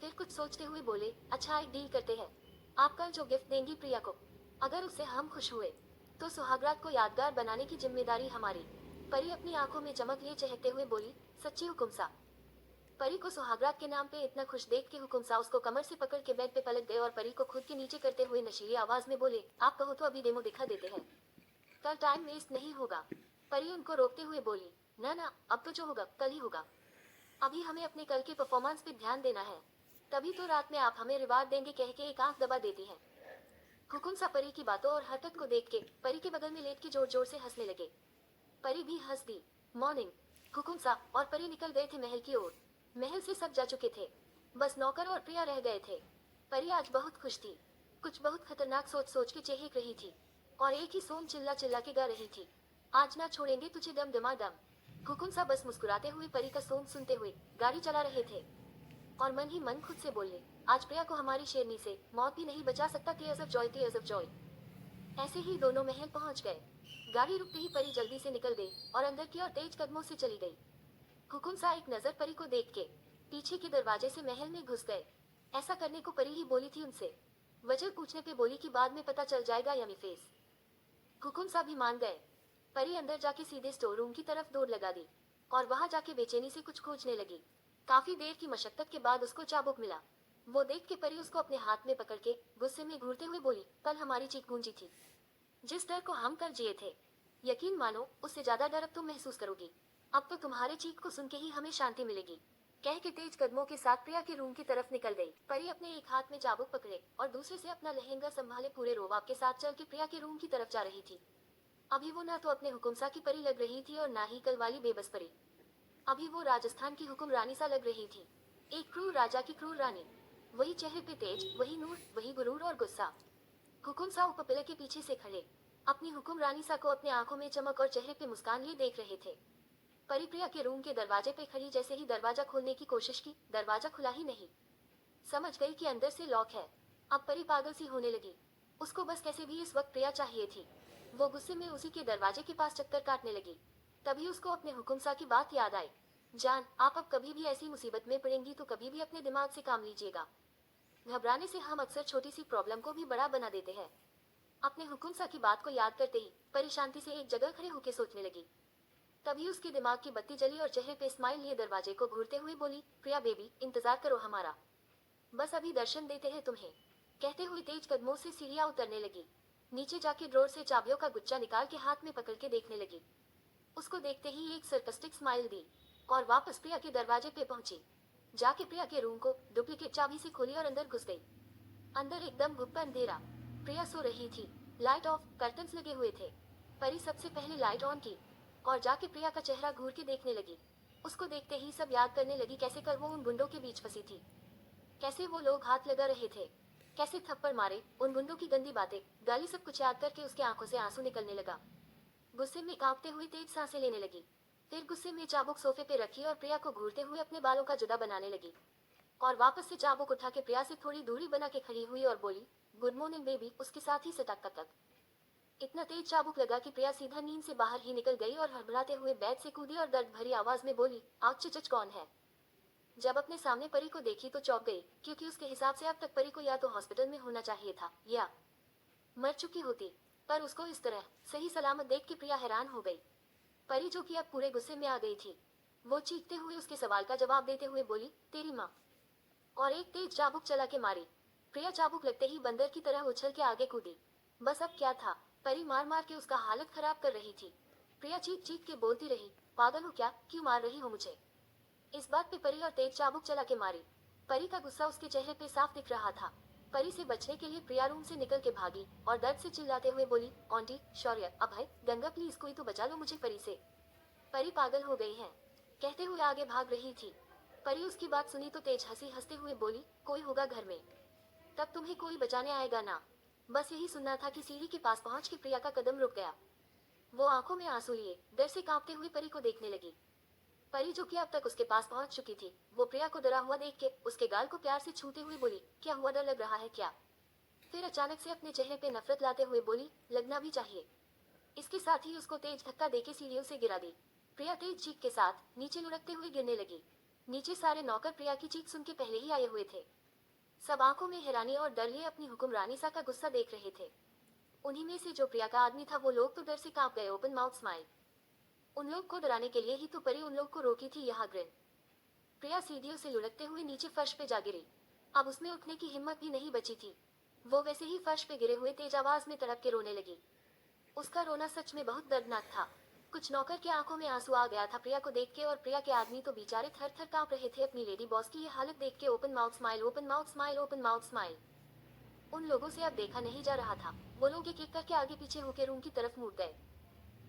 फिर कुछ सोचते हुए बोले, अच्छा एक डील करते हैं, आप कल जो गिफ्ट देंगी प्रिया को, अगर उससे हम खुश हुए तो सुहागरात को यादगार बनाने की जिम्मेदारी हमारी। परी अपनी आंखों में चमक लिए चहकते हुए बोली, सच्ची हुकुमसा। परी को सुहागरात के नाम पे इतना खुश देख के हुकुमसा उसको कमर से पकड़ के बेड पे पलट गए और परी को खुद के नीचे करते हुए नशीली आवाज में बोले, आप कहो तो अभी डेमो दिखा देते हैं, कल टाइम वेस्ट नहीं होगा। परी उनको रोकते हुए बोली, ना ना अब तो जो होगा कल ही होगा, अभी हमें अपने कल के परफॉर्मेंस पे ध्यान देना है, तभी तो रात में आप हमें रिवार्ड देंगे, कह के एक आंख दबा देती है। हुकुम सा परी की बातों और हरकत को देख के परी के बगल में लेट के जोर जोर से हंसने लगे। परी भी हंस दी। मॉर्निंग। हुकुम सा और परी निकल गए थे महल की ओर। महल से सब जा चुके थे, बस नौकर और प्रिया रह गए थे। परी आज बहुत खुश थी, कुछ बहुत खतरनाक सोच सोच के चेहक रही थी और एक ही सोम चिल्ला चिल्ला के गा रही थी, आज ना छोड़ेंगे तुझे दम दमा दम। हुकुम सा बस मुस्कुराते हुए परी का सोम सुनते हुए गाड़ी चला रहे थे और मन ही मन खुद से बोले, आज प्रिया को हमारी शेरनी से मौत भी नहीं बचा सकता। Tears of Joy, tears of Joy. ऐसे ही दोनों महल पहुंच गए। गाड़ी रुकते ही परी जल्दी से निकल गई और अंदर की ओर तेज कदमों से चली गई। हुकुम सा एक नजर परी को देख के पीछे के दरवाजे से महल में घुस गए। ऐसा करने को परी ही बोली थी उनसे, वजह पूछने पे बोली कि बाद में पता चल जाएगा यमी फेस। हुकुम सा भी मान गए। परी अंदर जाके सीधे स्टोर रूम की तरफ दौड़ लगा दी और वहां जाके बेचैनी से कुछ खोजने लगी। काफी देर की मशक्कत के बाद उसको चाबुक मिला। वो देख के परी उसको अपने हाथ में पकड़ के गुस्से में घूरते हुए बोली, कल हमारी चीख गूंजी थी, जिस डर को हम कल जिए थे, यकीन मानो उससे ज्यादा डर अब तुम महसूस करोगी। अब तो तुम्हारे चीख को सुन के ही हमें शांति मिलेगी। कह के तेज कदमों के साथ प्रिया के रूम की तरफ निकल गई। परी अपने एक हाथ में चाबुक पकड़े और दूसरे से अपना लहंगा संभाले पूरे रोवाब के साथ चल के प्रिया के रूम की तरफ जा रही थी। अभी वो ना तो अपने हुकुमसा की परी लग रही थी और ना ही कल वाली बेबस परी। अभी वो राजस्थान की हुकुम रानी सा लग रही थी, एक क्रूर राजा की क्रूर रानी। वही चेहरे पे तेज, वही नूर, वही गुरूर और गुस्सा। हुकुम सा उपपिले के पीछे से खड़े अपनी हुकुम रानी सा को अपने आंखों में चमक और चेहरे पे मुस्कान लिए देख रहे थे। परी प्रिया के रूम के दरवाजे पे खड़ी जैसे ही दरवाजा खोलने की कोशिश की, दरवाजा खुला ही नहीं। समझ गई कि अंदर से लॉक है। अब परी पागल सी होने लगी। उसको बस कैसे भी इस वक्त प्रिया चाहिए थी। वो गुस्से में उसी के दरवाजे के पास चक्कर काटने लगी। तभी उसको अपने हुकुमसा की बात याद आई, जान आप अब कभी भी ऐसी मुसीबत में पड़ेंगी तो कभी भी अपने दिमाग से काम लीजिएगा। घबराने से हम अक्सर छोटी सी प्रॉब्लम को भी बड़ा बना देते हैं। अपने हुकुमसा की बात को याद करते ही परी शांति से एक जगह खड़े होकर सोचने लगी। तभी उसके दिमाग की बत्ती जली और चेहरे पे स्माइल लिए दरवाजे को घूरते हुए बोली, प्रिया बेबी इंतजार करो हमारा, बस अभी दर्शन देते हैं तुम्हें। कहते हुए तेज कदमों से सीढ़ियां उतरने लगी। नीचे जाके ड्रॉर से चाबियों का गुच्छा निकाल के हाथ में पकड़ के देखने लगी। उसको देखते ही एक सरकस्टिक स्माइल दी और वापस प्रिया के दरवाजे पे पहुंची। जाके प्रिया के रूम को डुप्लीकेट चाबी से खोली और अंदर घुस गई। अंदर एकदम गुप्ता अंधेरा। प्रिया सो रही थी, लाइट ऑफ, कर्टन्स लगे हुए थे। परी सबसे पहले लाइट ऑन की और जाके प्रिया का चेहरा घूर के देखने लगी। उसको देखते ही सब याद करने लगी कैसे कर वो उन गुंडों के बीच फंसी थी, कैसे वो लोग हाथ लगा रहे थे, कैसे थप्पड़ मारे, उन गुंडों की गंदी बातें, गाली, सब कुछ याद करके उसके आंखों से आंसू निकलने लगा। गुस्से में कांपते हुए तेज सांसें लेने लगी। फिर गुस्से में चाबुक सोफे पे रखी और प्रिया को घूरते हुए अपने बालों का जुदा बनाने लगी। और वापस से चाबुक उठा के प्रिया से थोड़ी दूरी बना के खड़ी हुई और बोली, गुड मॉर्निंग बेबी। उसके साथ ही से टक टक टक इतना तेज चाबुक लगा कि प्रिया सीधा नींद से बाहर ही निकल गई और हड़बड़ाते हुए बेड से कूदी और दर्द भरी आवाज में बोली, आग चिचच कौन है। जब अपने सामने परी को देखी तो चौंक गई, क्योंकि उसके हिसाब से अब तक परी को या तो हॉस्पिटल में होना चाहिए था या मर चुकी होती। पर उसको इस तरह सही सलामत देख के प्रिया हैरान हो गई। परी, जो कि अब पूरे गुस्से में आ गई थी, वो चीखते हुए उसके सवाल का जवाब देते हुए बोली, तेरी माँ। और एक तेज चाबुक चला के मारी। प्रिया चाबुक लगते ही बंदर की तरह उछल के आगे कूदी। बस अब क्या था, परी मार मार के उसका हालत खराब कर रही थी। प्रिया चीख चीख के बोलती रही, पागल हो क्या, क्यों मार रही हो मुझे। इस बात पे परी और तेज चाबुक चला के मारी। परी का गुस्सा उसके चेहरे पे साफ दिख रहा था। परी से बचने के लिए प्रिया रूम से निकल के भागी और दर्द से चिल्लाते हुए बोली, aunty, Shaurya, Abhay, Ganga, please कोई तो बचा लो मुझे परी से। परी पागल हो गई है, कहते हुए आगे भाग रही थी। परी उसकी बात सुनी तो तेज हंसी हंसते हुए बोली, कोई होगा घर में, तब तुम्हें कोई बचाने आएगा ना। बस यही सुनना था कि सीढ़ी के पास पहुंच के प्रिया का कदम रुक गया। वो आंखों में आंसू लिए डर से कांपते हुए परी को देखने लगी। परी, जो कि अब तक उसके पास पहुंच चुकी थी, वो प्रिया को डरा हुआ देख के उसके गाल को प्यार से छूते हुए बोली, क्या हुआ, डर लग रहा है क्या। फिर अचानक से अपने चेहरे पे नफरत लाते हुए बोली, लगना भी चाहिए। इसके साथ ही उसको तेज धक्का देके सीढ़ियों से गिरा दी। प्रिया तेज चीख के साथ नीचे लुढ़कते हुए गिरने लगी। नीचे सारे नौकर प्रिया की चीख सुन के पहले ही आए हुए थे। सब आंखों में हैरानी और डर लिए अपनी हुक्मरानी सा का गुस्सा देख रहे थे। उन्हीं में से जो प्रिया का आदमी था, वो लोग तो डर से कांप गए, ओपन माउथ स्माइल। उन लोग को डराने के लिए ही तो परी उन लोग को रोकी थी यहाँ ग्रिन। प्रिया सीढ़ियों से लुढ़कते हुए नीचे फर्श पे जा गिरी। अब उसमें उठने की हिम्मत भी नहीं बची थी। वो वैसे ही फर्श पे गिरे हुए तेज आवाज में तड़प के रोने लगी। उसका रोना सच में बहुत दर्दनाक था। कुछ नौकर के आंखों में आंसू आ गया था प्रिया को देख के, और प्रिया के आदमी तो बेचारे थर थर कांप रहे थे अपनी लेडी बॉस की ये हालत देख के। Open mouth smile, open mouth smile, open mouth smile. उन लोगों से अब देखा नहीं जा रहा था। वो लोग एक एक करके आगे पीछे होके रूम की तरफ मुड़ गए।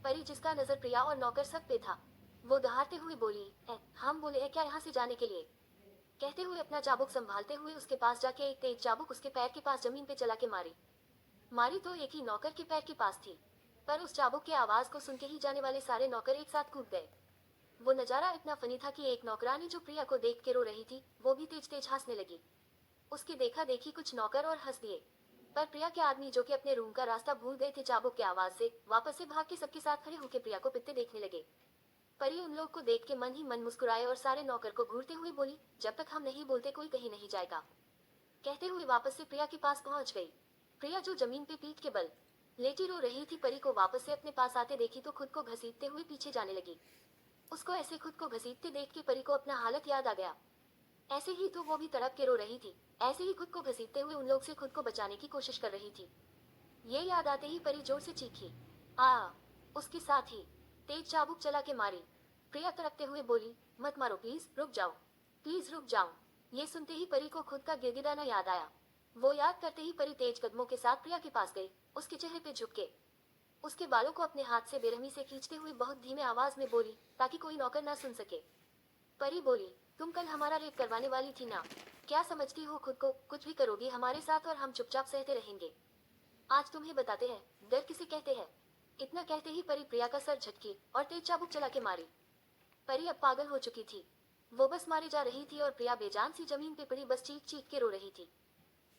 परी, जिसका नजर प्रिया और नौकर सब पे था, वो दहाड़ते हुए बोली, हम बोले है क्या यहाँ से जाने के लिए। कहते हुए अपना चाबुक संभालते हुए उसके पास जाके एक तेज चाबुक उसके पैर के पास जमीन पे चला के मारी। मारी तो एक ही नौकर के पैर के पास थी, पर उस चाबुक की आवाज को सुन के ही जाने वाले सारे नौकर एक साथ कूद गए। वो नजारा इतना फनी था कि एक नौकरानी जो प्रिया को देख के रो रही थी, वो भी तेज तेज हंसने लगी। उसकी देखा देखी कुछ नौकर और हंस दिए, पर प्रिया के आदमी, जो कि अपने रूम का रास्ता भूल गए थे चाबुक की आवाज से, वापस से भाग के सबके साथ खड़े होकर प्रिया को पिटते देखने लगे। परी उन लोग को देख के मन ही मन मुस्कुराए और सारे नौकर को घूरते हुए बोली, जब तक हम नहीं बोलते कोई कहीं नहीं जाएगा। कहते हुए वापस से प्रिया के पास पहुंच गई। प्रिया, जो जमीन पे पीठ के बल लेटी रो रही थी, परी को वापस से अपने पास आते देखी तो खुद को घसीटते हुए पीछे जाने लगी। उसको ऐसे खुद को घसीटते देख के परी को अपना हालत याद आ गया। ऐसे ही तो वो भी तड़प के रो रही थी, ऐसे ही खुद को घसीटते हुए उन लोग से खुद को बचाने की कोशिश कर रही थी। ये याद आते ही परी जोर से चीखी, आ। उसके साथ ही तेज चाबुक चला के मारी। प्रिया तड़पते हुए बोली, मत मारो प्लीज, रुक जाओ, प्लीज रुक जाओ। ये सुनते ही परी को खुद का गिड़गिड़ाना याद आया। वो याद करते ही परी तेज कदमों के साथ प्रिया के पास गई, उसके चेहरे पे झुक के उसके बालों को अपने हाथ से बेरहमी से खींचते हुए बहुत धीमे आवाज में बोली, ताकि कोई नौकर ना सुन सके। परी बोली, तुम कल हमारा रेप करवाने वाली थी ना, क्या समझती हो खुद को, कुछ भी करोगी हमारे साथ और हम चुपचाप सहते रहेंगे। आज तुम्हें बताते हैं डर किसे कहते हैं। इतना कहते ही परी प्रिया का सर झटकी और तेज चाबुक चला के मारी। परी अब पागल हो चुकी थी। वो बस मारी जा रही थी और प्रिया बेजान सी जमीन पे पड़ी बस चीख चीख के रो रही थी।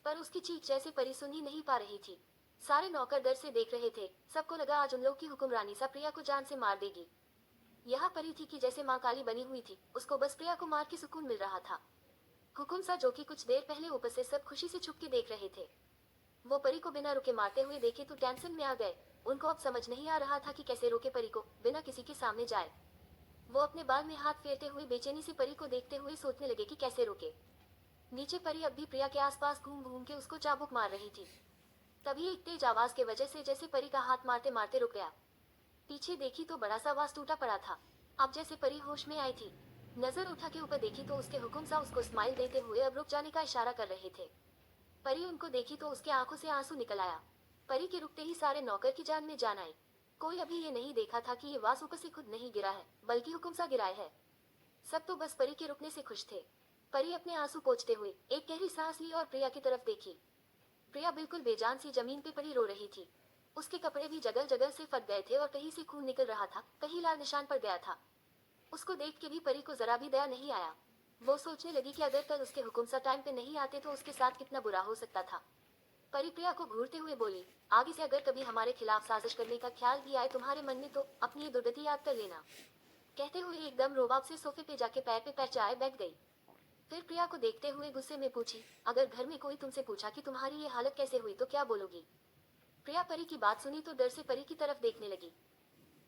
पर उसकी चीख जैसे परी सुन ही नहीं पा रही थी। सारे नौकर डर से देख रहे थे, सबको लगा आज उन लोग की हुक्मरानी सा प्रिया को जान से मार देगी। यहाँ परी थी कि जैसे माँ काली बनी हुई थी, उसको बस प्रिया को मार के सुकून मिल रहा था। हुकुम सा, जो कि कुछ देर पहले ऊपर से सब खुशी से छुप के देख रहे थे, वो परी को बिना रुके मारते हुए देखे तो टेंशन में आ गए। उनको अब समझ नहीं आ रहा था कि कैसे रोके परी को बिना किसी के सामने जाए। वो अपने बाल में हाथ फेरते हुए बेचैनी से परी को देखते हुए सोचने लगे कि कैसे रोके। नीचे परी अब भी प्रिया के आसपास घूम घूम के उसको चाबुक मार रही थी। तभी एक तेज आवाज के वजह से जैसे परी का हाथ मारते मारते रुक गया। पीछे देखी तो बड़ा सा आवाज टूटा पड़ा था। अब जैसे परी होश में आई थी, नजर उठा के ऊपर देखी तो उसके हुक्म सा उसको स्माइल देते हुए अब रुक जाने का इशारा कर रहे थे। परी उनको देखी तो उसके आंखों से आंसू निकल आया। परी के रुकते ही सारे नौकर की जान में जान आई। कोई अभी ये नहीं देखा था कि ये वास ऊपर से खुद नहीं गिरा है, बल्कि हुक्म सा गिराया है। सब तो बस परी के रुकने से खुश थे। परी अपने आंसू पोंछते हुए एक गहरी सांस ली और प्रिया की तरफ देखी। प्रिया बिल्कुल बेजान सी जमीन पे पड़ी रो रही थी। उसके कपड़े भी जगह जगह से फट गए थे और कहीं से खून निकल रहा था, कहीं लाल निशान पड़ गया था। उसको देख के भी परी को जरा भी दया नहीं आया। वो सोचने लगी कि अगर कल उसके हुकुमसा टाइम पे नहीं आते तो उसके साथ कितना बुरा हो सकता था। परी प्रिया को घूरते हुए बोली, आगे से अगर कभी हमारे खिलाफ साजिश करने का ख्याल भी आए तुम्हारे मन में तो अपनी ये दुर्गति याद कर लेना। कहते हुए एकदम रोबाब से सोफे पे जाके पैर पे पैर चाए बैठ गई। फिर प्रिया को देखते हुए गुस्से में पूछी, अगर घर में कोई तुमसे पूछा कि तुम्हारी ये हालत कैसे हुई तो क्या बोलोगी? प्रिया परी की बात सुनी तो डर से परी की तरफ देखने लगी।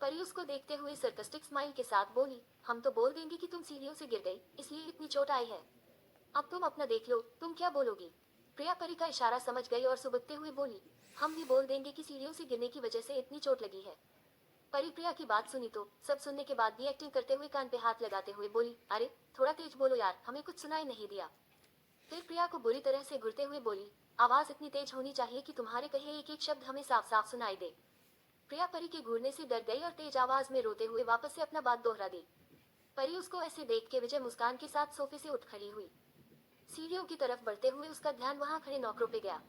परी उसको देखते हुए सरकस्टिक स्माइल के साथ बोली, हम तो बोल देंगे कि तुम सीढ़ियों से गिर गई इसलिए इतनी चोट आई है। अब तुम अपना देख लो, तुम क्या बोलोगी? प्रिया परी का इशारा समझ गई और सुबकते हुए बोली, हम भी बोल देंगे कि सीढ़ियों से गिरने की वजह से इतनी चोट लगी है। परी प्रिया की बात सुनी तो सब सुनने के बाद भी एक्टिंग करते हुए कान पे हाथ लगाते हुए बोली, अरे थोड़ा तेज बोलो यार, हमें कुछ सुनाई नहीं दिया। फिर प्रिया को बुरी तरह से घुरते हुए बोली, आवाज इतनी तेज होनी चाहिए कि तुम्हारे कहे एक एक शब्द हमें साफ साफ सुनाई दे। प्रिया परी के घूरने से डर गई और तेज आवाज में रोते हुए वापस से अपना बात दोहरा दी। परी उसको ऐसे देख के विजय मुस्कान के साथ सोफे से उठ खड़ी हुई। सीढ़ियों की तरफ बढ़ते हुए उसका ध्यान वहां खड़े नौकरों पे गया।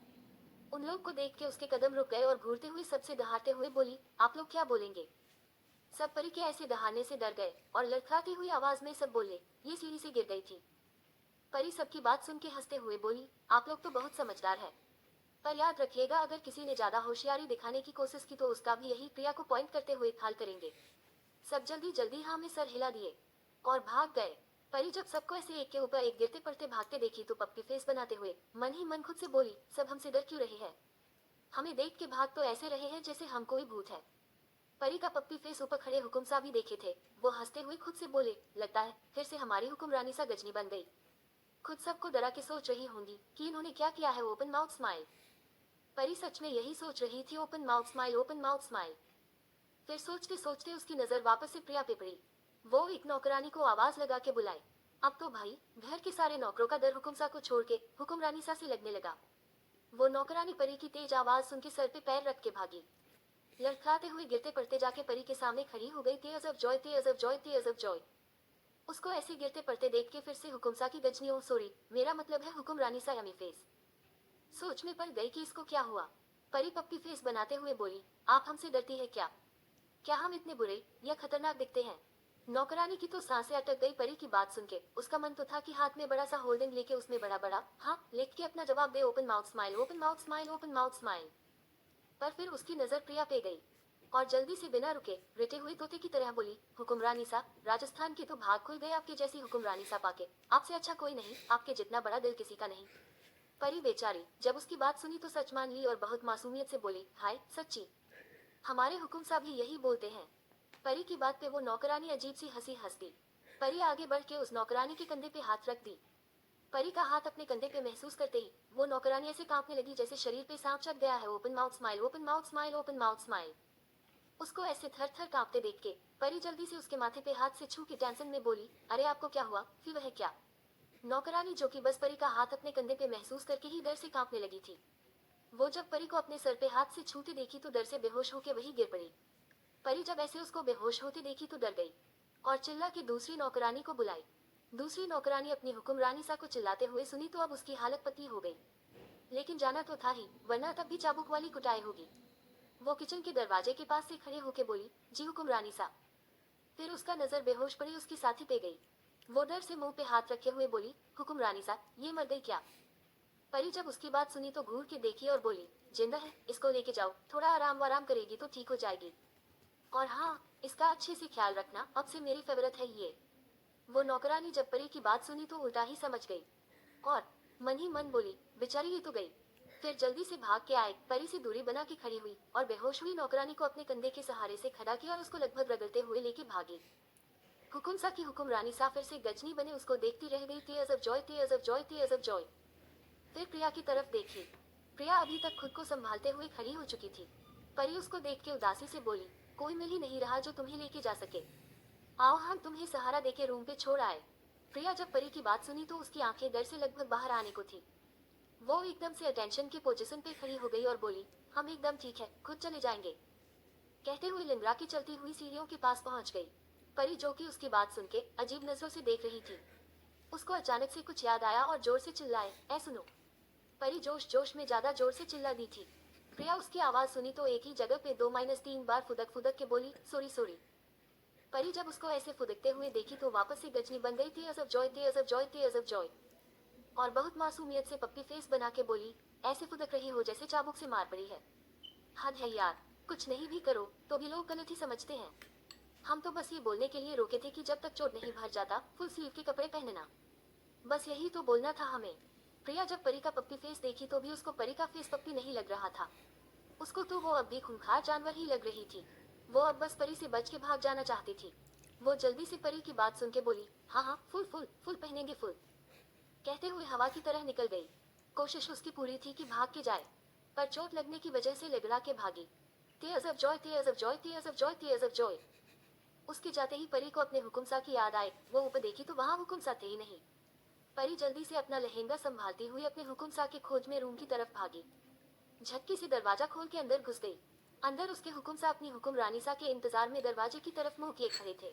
उन लोग को देख के उसके कदम रुक गए और घूरते हुए सबसे दहाड़ते हुए बोली, आप लोग क्या बोलेंगे? सब परी के ऐसे दहाड़ने से डर गए और लड़खड़ाती हुई आवाज में सब बोले, ये सीढ़ी से गिर गई थी। परी सबकी बात सुन के हंसते हुए बोली, आप लोग तो बहुत समझदार है, पर याद रखिएगा अगर किसी ने ज्यादा होशियारी दिखाने की कोशिश की तो उसका भी यही। प्रिया को पॉइंट करते हुए खाल करेंगे। सब जल्दी जल्दी हाँ में सर हिला दिए और भाग गए। परी जब सबको ऐसे एक के ऊपर एक गिरते पड़ते भागते देखी तो पप्पी फेस बनाते हुए मन ही मन खुद से बोली, सब हमसे डर क्यों रहे हैं? हमें देख के भाग तो ऐसे रहे हैं जैसे हम कोई भूत है। परी का पप्पी फेस ऊपर खड़े हुकुम सा भी देखे थे। वो हंसते हुए खुद से बोले, लगता है फिर से हमारी हुक्मरानी सा गजनी बन गई। खुद सबको डरा के सोच रही होंगी कि इन्होंने क्या किया है। Open mouth smile. परी सच में यही सोच रही थी, open mouth smile, open mouth smile. फिर सोचते सोचते उसकी नजर वापस से प्रिया पे पड़ी। वो एक नौकरानी को आवाज लगा के बुलाई। अब तो भाई घर के सारे नौकरों का दर हुकुम सा को छोड़ के हुक्मरानी सा से लगने लगा। वो नौकरानी परी की तेज आवाज सुन के सर पे पैर रख के भागी। लड़खड़ाते हुए गिरते पड़ते जाके परी के सामने खड़ी हो गई। Tears of joy, tears of joy, tears of joy. उसको ऐसे गिरते पड़ते देख के फिर से हुकुमसा की गजनी, ओ सॉरी मेरा मतलब है हुक्मरानी सा यमी फेस। सोच में पड़ गई कि इसको क्या हुआ। परी पप्पी फेस बनाते हुए बोली, आप हमसे डरती है क्या? क्या हम इतने बुरे या खतरनाक दिखते हैं? नौकरानी की तो सांसें अटक गई परी की बात सुन के। उसका मन तो था कि हाथ में बड़ा सा होल्डिंग लेके उसमें बड़ा बड़ा हाँ लिख के अपना जवाब दे, open mouth smile, open mouth smile, open mouth smile. पर फिर उसकी नजर प्रिया पे गई और जल्दी से बिना रुके रिटे हुए तोते की तरह बोली, हुक्मरानी सा, राजस्थान के तो भाग खुल गए आपके जैसी हुक्मरानी सा पाके। आपसे अच्छा कोई नहीं, आपके जितना बड़ा दिल किसी का नहीं। परी बेचारी जब उसकी बात सुनी तो सच मान ली और बहुत मासूमियत से बोली, हाय सच्ची, हमारे हुकुम साहब ही यही बोलते हैं। परी की बात पे वो नौकरानी अजीब सी हंसी हंस दी। परी आगे बढ़ के उस नौकरानी के कंधे पे हाथ रख दी। परी का हाथ अपने कंधे पे महसूस करते ही वो नौकरानी ऐसे कांपने लगी जैसे शरीर पे सांप चढ़ गया है। Open mouth smile, open mouth smile, open mouth smile. उसको ऐसे थर थर कांपते देख के परी जल्दी से उसके माथे पे हाथ से छू के टेंशन में बोली, अरे आपको क्या हुआ? फिर वह क्या? नौकरानी जो कि बस परी का हाथ अपने कंधे पे महसूस करके ही डर से कांपने लगी थी। वो जब परी को अपने सर पे हाथ से छूते देखी तो डर से बेहोश होके वही गिर पड़ी। परी जब ऐसे उसको बेहोश होते देखी तो डर गई और चिल्ला के दूसरी नौकरानी को बुलाई। दूसरी नौकरानी अपनी हुक्मरानी सा को चिल्लाते हुए सुनी तो अब उसकी हालत पतली हो गई। लेकिन जाना तो था ही, वरना तब भी चाबुक वाली कुटाई होगी। वो किचन के दरवाजे के पास से खड़े होके बोली, जी हुक्मरानी सा। फिर उसका नजर बेहोश पड़ी उसकी साथी पे गई। वो डर से मुंह पे हाथ रखे हुए बोली, हुक्मरानी सा, ये मर गई क्या? परी जब उसकी बात सुनी तो घूर के देखी और बोली, जिंदा है, इसको लेके जाओ, थोड़ा आराम वाराम करेगी तो ठीक हो जाएगी। और हाँ, इसका अच्छे से ख्याल रखना, अब से मेरी फेवरेट है ये। वो नौकरानी जब परी की बात सुनी तो उल्टा ही समझ गई और मन ही मन बोली, बेचारी ये तो गई। फिर जल्दी से भाग के आए, परी से दूरी बना के खड़ी हुई और बेहोश हुई नौकरानी को अपने कंधे के सहारे से खड़ा किया और उसको लगभग रगड़ते हुए लेके भागी। हुकुम सा की हुक्मरानी सा फिर से गजनी बने उसको देखती रह गई। Tears of Joy, tears of Joy, tears of Joy. फिर प्रिया की तरफ देखी। प्रिया अभी तक खुद को संभालते हुए खड़ी हो चुकी थी। परी उसको देख के उदासी से बोली, कोई मिल ही नहीं रहा जो तुम्हें लेके जा सके। आओ हम तुम्हें सहारा देके रूम पे छोड़ आए। प्रिया जब परी की बात सुनी तो उसकी आंखें डर से लगभग बाहर आने को थी। वो एकदम से अटेंशन की पोजीशन पे खड़ी हो गई और बोली, हम एकदम ठीक है, खुद चले जाएंगे। कहते हुए लिंद्रा की चलती हुई सीढ़ियों के पास पहुंच गई। परी जो कि उसकी बात सुन के अजीब नजरों से देख रही थी, उसको अचानक से कुछ याद आया और जोर से चिल्लाए, ऐ सुनो। परी जोश जोश में ज्यादा जोर से चिल्ला दी थी। प्रिया उसकी आवाज सुनी तो एक ही जगह पे 2-3 बार फुदक फुदक के बोली, सॉरी सॉरी। परी जब उसको ऐसे फुदकते हुए देखी तो वापस से गजनी बन गई। Tears of Joy, tears of Joy, tears of Joy. और बहुत मासूमियत से पप्पी फेस बना के बोली, ऐसे फुदक रही हो जैसे चाबुक से मार पड़ी है। हद है यार, कुछ नहीं भी करो तो भी लोग गलत ही समझते हैं। हम तो बस ये बोलने के लिए रोके थे कि जब तक चोट नहीं भर जाता फुल स्लीव के कपड़े पहनना। बस यही तो बोलना था हमें। प्रिया जब परी का पप्पी फेस देखी तो भी उसको परी का फेस पप्पी नहीं लग रहा था। उसको तो वो अब भी खूंखार जानवर ही लग रही थी। वो अब बस परी से बच के भाग जाना चाहती थी। वो जल्दी से परी की बात सुन के बोली, हाँ हाँ फुल फुल फुल पहनेंगे फुल, कहते हुए हवा की तरह निकल गई। कोशिश उसकी पूरी थी कि भाग के जाए, पर चोट लगने की वजह से लड़खड़ा के भागी। Tears of Joy, tears of Joy, tears of Joy, tears of Joy. उसके जाते ही परी को अपने हुकुमसा की याद आए। वो ऊपर देखी तो वहाँ हुकुमसा थे ही नहीं। परी जल्दी से अपना लहंगा संभालती हुई अपने हुकुमसा के खोज में रूम की तरफ भागी। झटके से दरवाजा खोल के अंदर घुस गई। अंदर उसके हुकुमसा अपनी हुकुमरानी सा के इंतजार में दरवाजे की तरफ मुंह किए खड़े थे।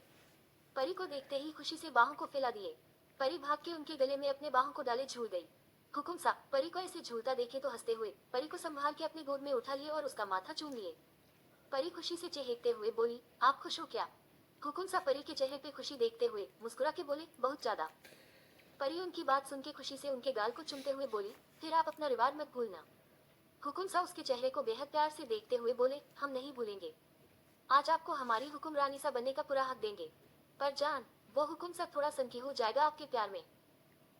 परी को देखते ही खुशी से बाहों को फैला दिए। परी भाग के उनके गले में अपने बाहों को डाले झूल गई। हुकुमसा परी को ऐसे झूलता देखे तो हंसते हुए परी को संभाल के अपनी गोद में उठा लिए और उसका माथा चूम लिए। परी खुशी से चहकते हुए बोली, आप खुश हो क्या? हुकुमसा परी के चेहरे पे खुशी देखते हुए मुस्कुरा के बोले, बहुत ज्यादा। परी उनकी बात सुन के खुशी से उनके गाल को चूमते हुए बोली, फिर आप अपना रिवाज मत भूलना। हुकुमसा उसके चेहरे को बेहद प्यार से देखते हुए बोले, हम नहीं भूलेंगे। आज आपको हमारी हुक्मरानी सा बनने का पूरा हक देंगे। पर जान, वो हुकुमसा थोड़ा सनकी हो जाएगा आपके प्यार में।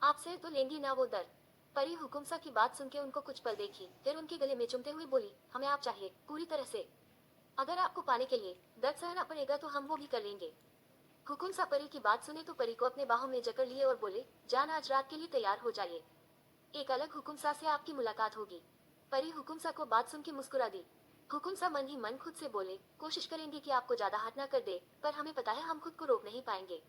आपसे तो लेंगी ना वो दर। परी हुकुमसा की बात सुन के उनको कुछ पल देखी, फिर उनके गले में चुमते हुए बोली, हमें आप चाहिए पूरी तरह से। अगर आपको पाने के लिए दर्द सहना पड़ेगा तो हम वो भी कर लेंगे। हुकुमसा परी की बात सुने तो परी को अपने बाहों में जकड़ लिए और बोले, जान आज रात के लिए तैयार हो जाइए। एक अलग हुकुमसा से आपकी मुलाकात होगी। परी हुकुमसा को बात सुन के मुस्कुरा दी। हुकुमसा मन ही मन खुद से बोले, कोशिश करेंगे कि आपको ज्यादा हर्ट ना कर दे, पर हमें पता है हम खुद को रोक नहीं पाएंगे।